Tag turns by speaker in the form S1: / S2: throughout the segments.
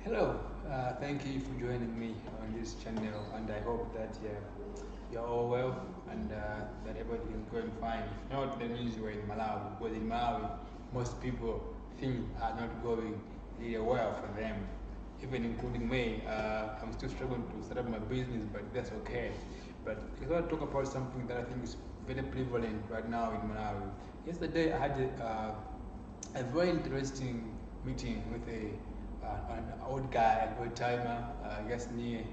S1: Hello, thank you for joining me on this channel, and I hope that you're all well and that everything is going fine. If not, that means you're in Malawi, because in Malawi, most people things are not going really well for them, even including me. I'm still struggling to set up my business, but that's okay. But I want to talk about something that I think is very prevalent right now in Malawi. Yesterday, I had a very interesting meeting with an old guy, an old timer, just near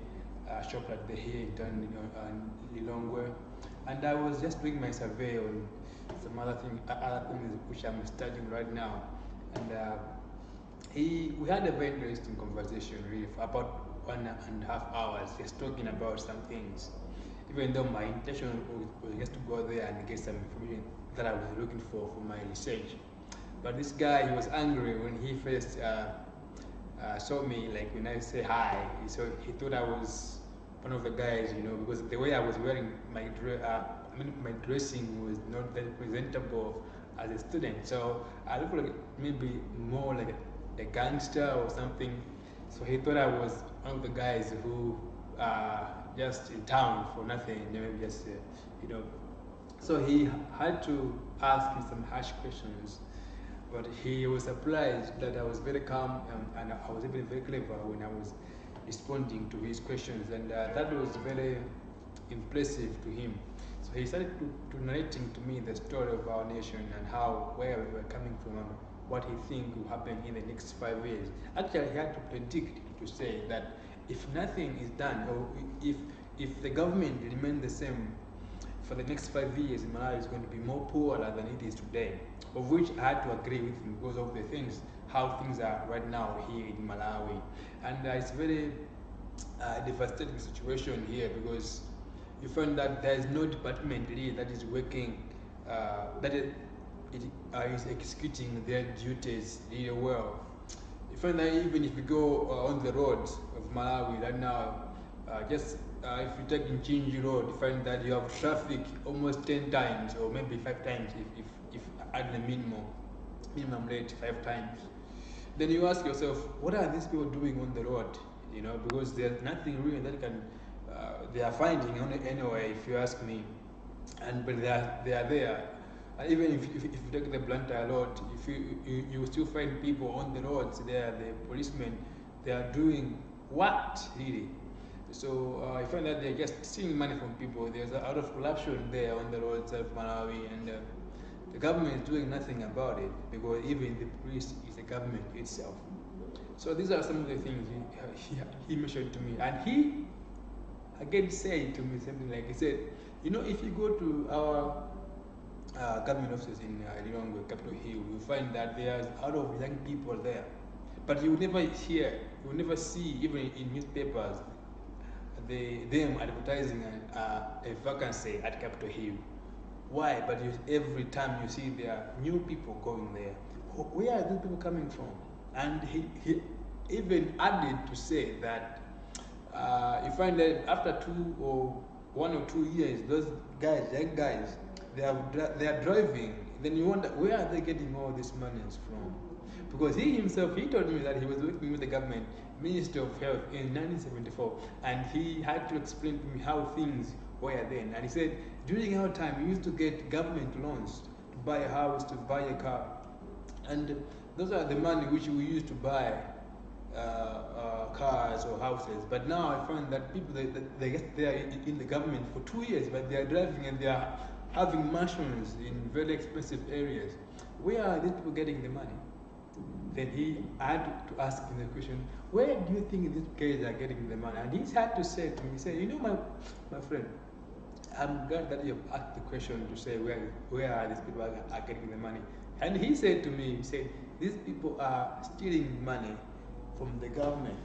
S1: shop at the here in Lilongwe, and I was just doing my survey on some other things which I'm studying right now, and we had a very interesting conversation really for about 1.5 hours, just talking about some things. Even though my intention was just to go there and get some information that I was looking for my research. But this guy, he was angry when he first saw me, like when I say hi. So he thought I was one of the guys, because the way I was wearing my dressing was not that presentable as a student. So I looked like maybe more like a gangster or something. So he thought I was one of the guys who are just in town for nothing, maybe just you know. So he had to ask me some harsh questions, but he was surprised that I was very calm and I was even very clever when I was responding to his questions, and that was very impressive to him. So he started to narrating to me the story of our nation and how where we were coming from and what he think will happen in the next 5 years. Actually, he had to predict to say that if nothing is done, or if the government remain the same for the next 5 years, Malawi is going to be more poorer than it is today, of which I had to agree with him because of the things, how things are right now here in Malawi. And it's very devastating situation here because you find that there is no department really that is working, is executing their duties really well. You find that even if you go on the roads of Malawi right now, just if you take Inchinji Road, you find that you have traffic almost 10 times or maybe 5 times if at the minimum rate 5 times. Then you ask yourself, what are these people doing on the road? Because there's nothing really that can they are finding on it anyway, if you ask me. But they are there. And even if you take the Blantyre road, if you still find people on the roads there, the policemen, they are doing what really? So I find that they're just stealing money from people. There's a lot of corruption there on the roads of Malawi, and the government is doing nothing about it because even the police is the government itself. So these are some of the things he mentioned to me, and he again said to me something like, he said, if you go to our government offices in Lilongwe, Capitol Hill, you find that there's a lot of young people there, but you will never hear, you will never see, even in newspapers, them advertising a vacancy at Capitol Hill. Why? But every time you see there are new people going there. Where are these people coming from? And he even added to say that you find that after 1 or 2 years, those guys, young guys, they are driving. Then you wonder, where are they getting all these monies from? Because he himself, he told me that he was working with the government Minister of Health in 1974, and he had to explain to me how things were then. And he said, during our time, we used to get government loans to buy a house, to buy a car, and those are the money which we used to buy cars or houses. But now I find that people they are in the government for 2 years, but they are driving and they are having mansions in very expensive areas. Where are these people getting the money? Then he had to ask him the question, where do you think these guys are getting the money? And he had to say to me, he said, my friend, I'm glad that you've asked the question to say where are these people are getting the money. And he said to me, he said, these people are stealing money from the government.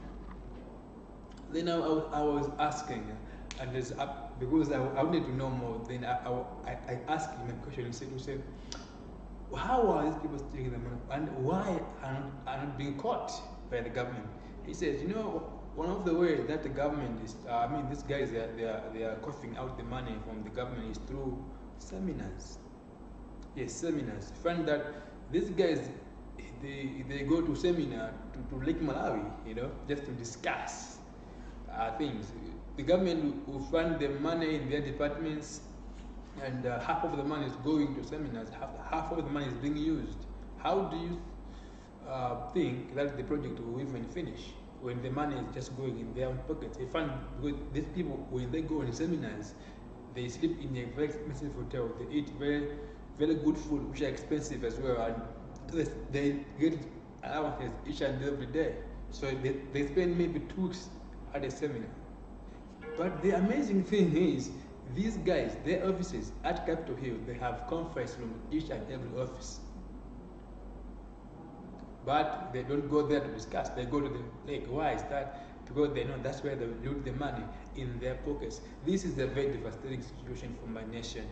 S1: Then I was asking, and because I wanted to know more, then I asked him a question. He said, how are these people stealing the money, and why are not being caught by the government? He says, one of the ways that the government is, these guys, they are coughing out the money from the government is through seminars. Yes, seminars. You find that these guys, they go to seminar to to Lake Malawi, just to discuss things. The government will fund the money in their departments, and half of the money is going to seminars, half of the money is being used. How do you think that the project will even finish when the money is just going in their own pockets? They fund, because these people, when they go on seminars, they sleep in a very expensive hotel, they eat very, very good food, which are expensive as well, and they get allowances each and every day. So they spend maybe 2 weeks at a seminar. But the amazing thing is, these guys, their offices at Capitol Hill, they have conference room each and every office. But they don't go there to discuss. They go to the lake. Why is that? Because they know that's where they loot the money, in their pockets. This is a very devastating situation for my nation.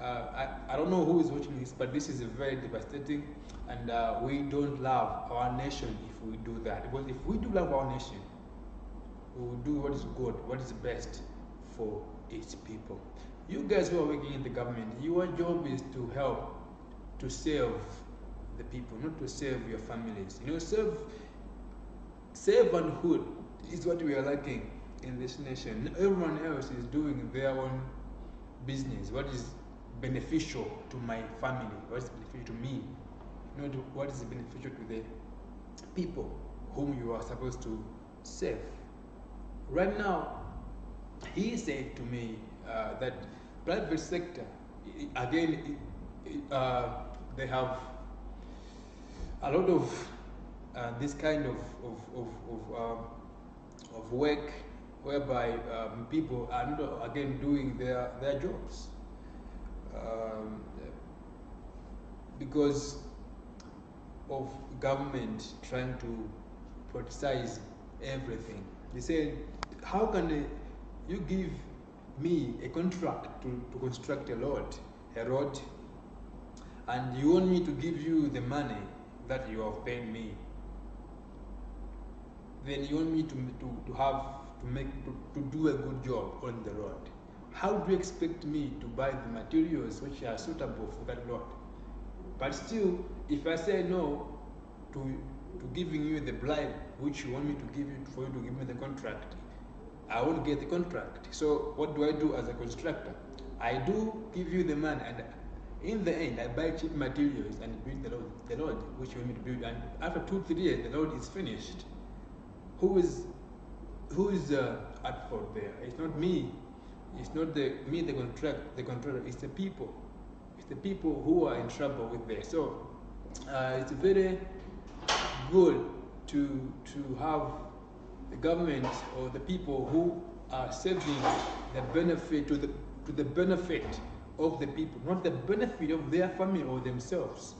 S1: I don't know who is watching this, but this is a very devastating, and we don't love our nation if we do that. Because if we do love our nation, we will do what is good, what is best for its people. You guys who are working in the government, your job is to help, to serve the people, not to serve your families. Servanthood is what we are lacking in this nation. Everyone else is doing their own business. What is beneficial to my family? What is beneficial to me? Not what is beneficial to the people whom you are supposed to serve. Right now, he said to me that private sector, again, they have a lot of this kind of work whereby people are not, again, doing their jobs because of government trying to politicize everything. They said, how can you give me a contract to construct a road, and you want me to give you the money that you have paid me? Then you want me to do a good job on the road. How do you expect me to buy the materials which are suitable for that road? But still, if I say no to giving you the bribe which you want me to give you for you to give me the contract, I won't get the contract. So what do I do as a constructor? I do give you the money, and in the end, I buy cheap materials and build the road which you want me to build. And after 2-3 years, the road is finished. Who is at fault there? It's not me. It's not the contractor. It's the people. It's the people who are in trouble with this. So it's very good to have the government or the people who are serving the benefit to the benefit of the people, not the benefit of their family or themselves.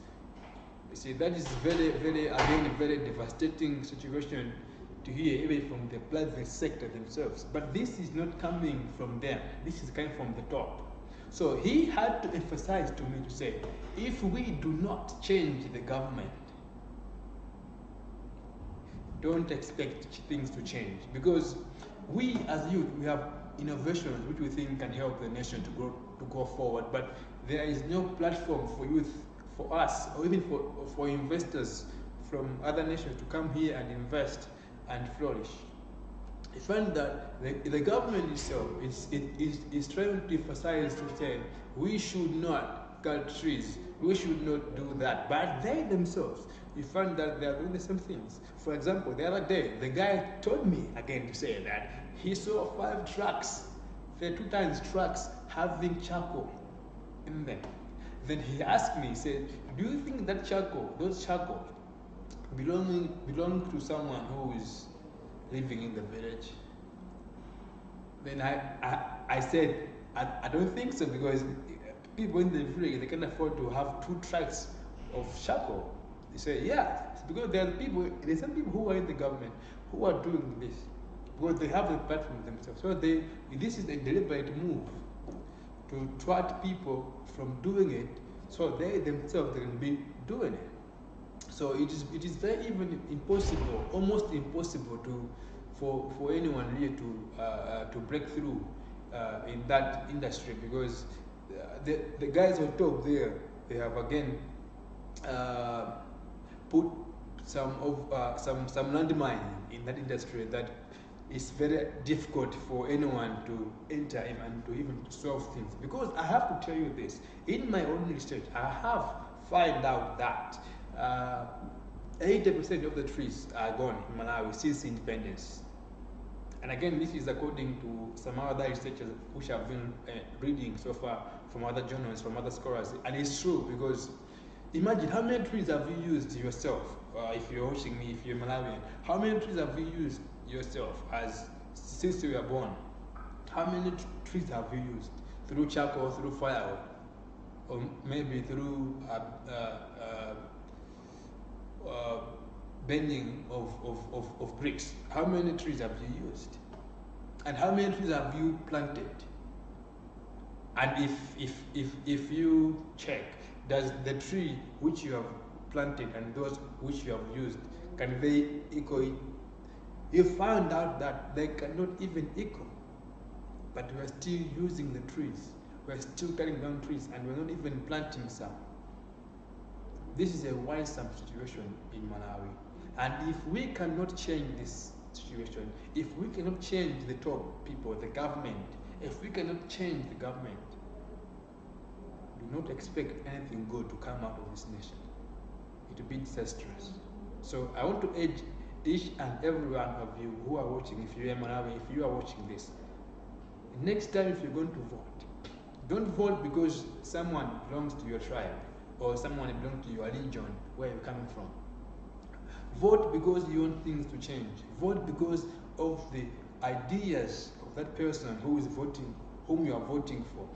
S1: You see, that is very, very, again, a very devastating situation to hear, even from the private sector themselves. But this is not coming from them. This is coming from the top. So he had to emphasize to me to say, if we do not change the government, don't expect things to change, because we as youth, we have innovations which we think can help the nation to go forward, but there is no platform for youth, for us, or even for investors from other nations to come here and invest and flourish. I find that the government itself is trying to emphasize to say we should not cut trees, we should not do that, but they themselves, you find that they are doing the same things. For example, the other day, the guy told me again to say that he saw 5 trucks, 2 times trucks having charcoal in them. Then he asked me, he said, do you think that those charcoal belong to someone who is living in the village? Then I said, I don't think so, because people in the village, they can afford to have 2 trucks of charcoal. They say, yeah, it's because there's some people who are in the government who are doing this, because they have the platform themselves. So this is a deliberate move to thwart people from doing it, so they themselves can be doing it. So it is very even impossible, almost impossible for anyone here to break through in that industry, because the guys on top there, they have again put some landmine in that industry that it's very difficult for anyone to enter and to even solve things. Because I have to tell you this, in my own research, I have found out that 80% of the trees are gone in Malawi since independence. And again, this is according to some other researchers which I've been reading so far from other journals, from other scholars. And it's true, because imagine how many trees have you used yourself, if you're watching me, if you're Malawian, how many trees have you used yourself since you were born? How many trees have you used? Through charcoal, through firewood, or maybe through bending of bricks? How many trees have you used? And how many trees have you planted? And if you check, does the tree which you have planted and those which you have used, can they equal it? You found out that they cannot even equal. But we are still using the trees. We are still cutting down trees, and we're not even planting some. This is a worrisome situation in Malawi. And if we cannot change this situation, if we cannot change the top people, the government, if we cannot change the government, do not expect anything good to come out of this nation. It will be disastrous. So I want to urge each and every one of you who are watching, if you are Malawi, if you are watching this, next time if you're going to vote, don't vote because someone belongs to your tribe or someone belongs to your religion, where you're coming from. Vote because you want things to change. Vote because of the ideas of that person who is voting, whom you are voting for.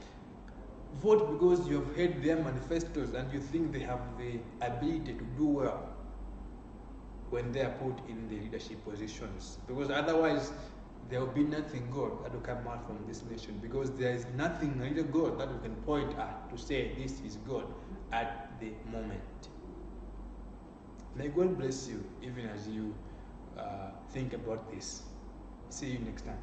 S1: Vote because you have heard their manifestos and you think they have the ability to do well when they are put in the leadership positions. Because otherwise, there will be nothing good that will come out from this nation, because there is nothing really good that we can point at to say this is good at the moment. May God bless you even as you think about this. See you next time.